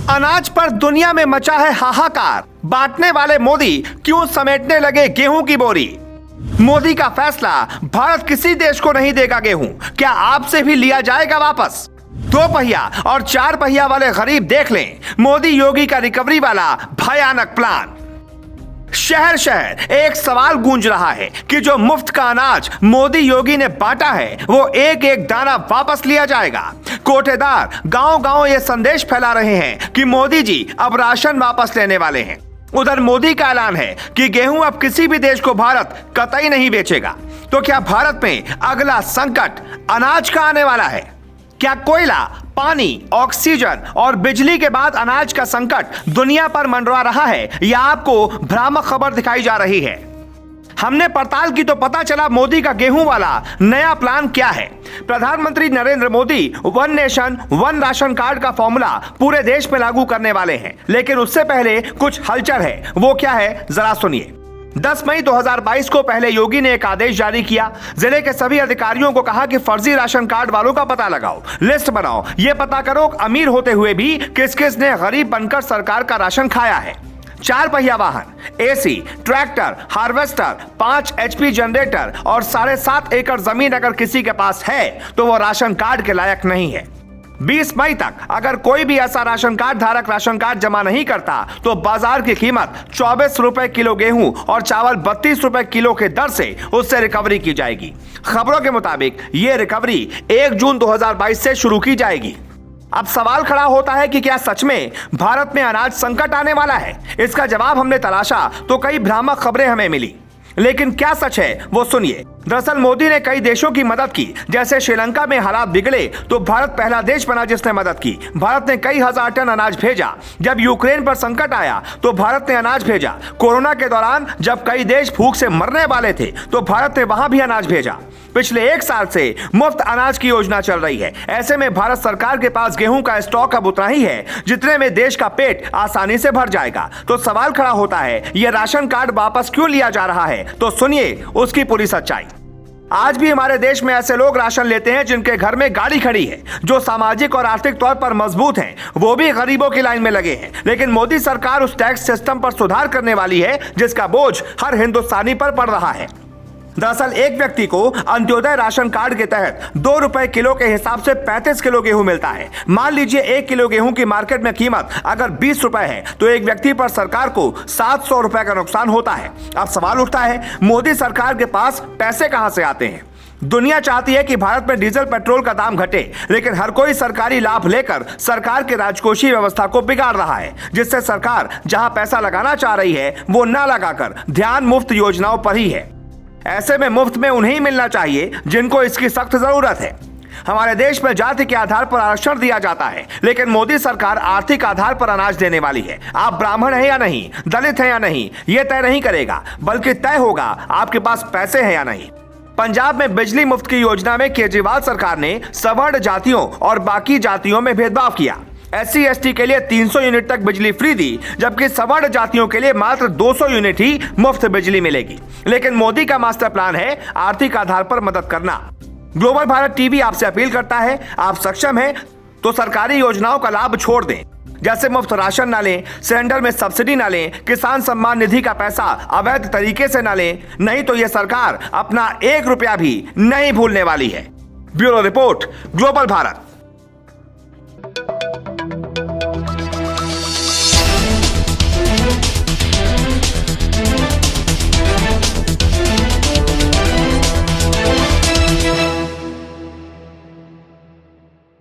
अनाज पर दुनिया में मचा है हाहाकार। बांटने वाले मोदी क्यों समेटने लगे गेहूं की बोरी। मोदी का फैसला, भारत किसी देश को नहीं देगा गेहूं, क्या आपसे भी लिया जाएगा वापस। 2 पहिया और 4 पहिया वाले गरीब देख लें मोदी योगी का रिकवरी वाला भयानक प्लान। शहर शहर एक सवाल गूंज रहा है कि जो मुफ्त का अनाज मोदी योगी ने बांटा है वो एक एक दाना वापस लिया जाएगा। कोटेदार गांव गांव ये संदेश फैला रहे हैं कि मोदी जी अब राशन वापस लेने वाले हैं। उधर मोदी का ऐलान है कि गेहूं अब किसी भी देश को भारत कतई नहीं बेचेगा। तो क्या भारत में अगला संकट अनाज का आने वाला है? क्या कोयला, पानी, ऑक्सीजन और बिजली के बाद अनाज का संकट दुनिया पर मंडरा रहा है या आपको भ्रामक खबर दिखाई जा रही है? हमने पड़ताल की तो पता चला मोदी का गेहूं वाला नया प्लान क्या है। प्रधानमंत्री Narendra Modi one nation one ration card का फॉर्मूला पूरे देश में लागू करने वाले हैं, लेकिन उससे पहले कुछ हलचल है। वो क्या है, जरा सुनिए। 10 मई 2022 को पहले योगी ने एक आदेश जारी किया। जिले के सभी अधिकारियों को कहा कि फर्जी राशन कार्ड वालों का पता लगाओ, लिस्ट बनाओ, ये पता करो अमीर होते हुए भी किस किस ने गरीब बनकर सरकार का राशन खाया है। 4 पहिया वाहन, AC, tractor, harvester, 5 HP generator और 7.5 एकड़ जमीन अगर किसी के पास है तो वो राशन कार्ड के लायक नहीं है। 20 मई तक अगर कोई भी ऐसा राशन कार्ड धारक राशन कार्ड जमा नहीं करता तो बाजार की कीमत 24 रुपए किलो गेहूं और चावल 32 रुपए किलो के दर से उससे रिकवरी की जाएगी। खबरों के मुताबिक ये रिकवरी 1 जून 2022 से शुरू की जाएगी। अब सवाल खड़ा होता है कि क्या सच में भारत में अनाज संकट आने वाला है? इसका जवाब हमने तलाशा तो कई भ्रामक खबरें हमें मिली, लेकिन क्या सच है वो सुनिए। दरअसल मोदी ने कई देशों की मदद की। जैसे श्रीलंका में हालात बिगड़े तो भारत पहला देश बना जिसने मदद की। भारत ने कई हजार टन अनाज भेजा। जब यूक्रेन पर संकट आया तो भारत ने अनाज भेजा। कोरोना के दौरान जब कई देश भूख से मरने वाले थे तो भारत ने वहां भी अनाज भेजा। पिछले 1 साल से मुफ्त अनाज की योजना चल रही है। ऐसे में भारत सरकार के पास गेहूं का स्टॉक अब उतना ही है जितने में देश का पेट आसानी से भर जाएगा। तो सवाल खड़ा होता है, यह राशन कार्ड वापस क्यों लिया जा रहा है? तो सुनिए उसकी पूरी सच्चाई। आज भी हमारे देश में ऐसे लोग राशन लेते हैं जिनके घर में गाड़ी खड़ी है, जो सामाजिक और आर्थिक तौर पर मजबूत हैं, वो भी गरीबों की लाइन में लगे हैं। लेकिन मोदी सरकार उस टैक्स सिस्टम पर सुधार करने वाली है जिसका बोझ हर हिंदुस्तानी पर पड़ रहा है। दरअसल एक व्यक्ति को अंत्योदय राशन कार्ड के तहत 2 रुपए किलो के हिसाब से 35 किलो गेहूं मिलता है। मान लीजिए 1 किलो गेहूं की मार्केट में कीमत अगर 20 रुपए है तो एक व्यक्ति पर सरकार को 700 रुपए का नुकसान होता है। अब सवाल उठता है, मोदी सरकार के पास पैसे कहां से आते हैं? दुनिया चाहती है कि भारत में डीजल पेट्रोल का दाम घटे, लेकिन हर कोई सरकारी लाभ लेकर सरकार के राजकोषीय व्यवस्था को बिगाड़ रहा है, जिससे सरकार जहां पैसा लगाना चाह रही है वो न लगाकर ध्यान मुफ्त योजनाओं पर ही है। ऐसे में मुफ्त में उन्हें मिलना चाहिए जिनको इसकी सख्त जरूरत है। हमारे देश में जाति के आधार पर आरक्षण दिया जाता है, लेकिन मोदी सरकार आर्थिक आधार पर अनाज देने वाली है। आप ब्राह्मण हैं या नहीं, दलित हैं या नहीं, यह तय नहीं करेगा, बल्कि तय होगा आपके पास पैसे हैं या नहीं। पंजाब में बिजली मुफ्त की योजना में केजरीवाल सरकार ने सवर्ण जातियों और बाकी जातियों में भेदभाव किया। SC ST के लिए 300 यूनिट तक बिजली फ्री दी, जबकि सवर्ण जातियों के लिए मात्र 200 यूनिट ही मुफ्त बिजली मिलेगी। लेकिन मोदी का मास्टर प्लान है आर्थिक आधार पर मदद करना। ग्लोबल भारत टीवी आपसे अपील करता है, आप सक्षम हैं तो सरकारी योजनाओं का लाभ छोड़ दें। जैसे मुफ्त राशन ना लें, सिलेंडर में सब्सिडी ना लें, किसान सम्मान निधि का पैसा अवैध तरीके से ना लें, नहीं तो यह सरकार अपना 1 रुपया भी नहीं भूलने वाली है। Bureau report, global Bharat.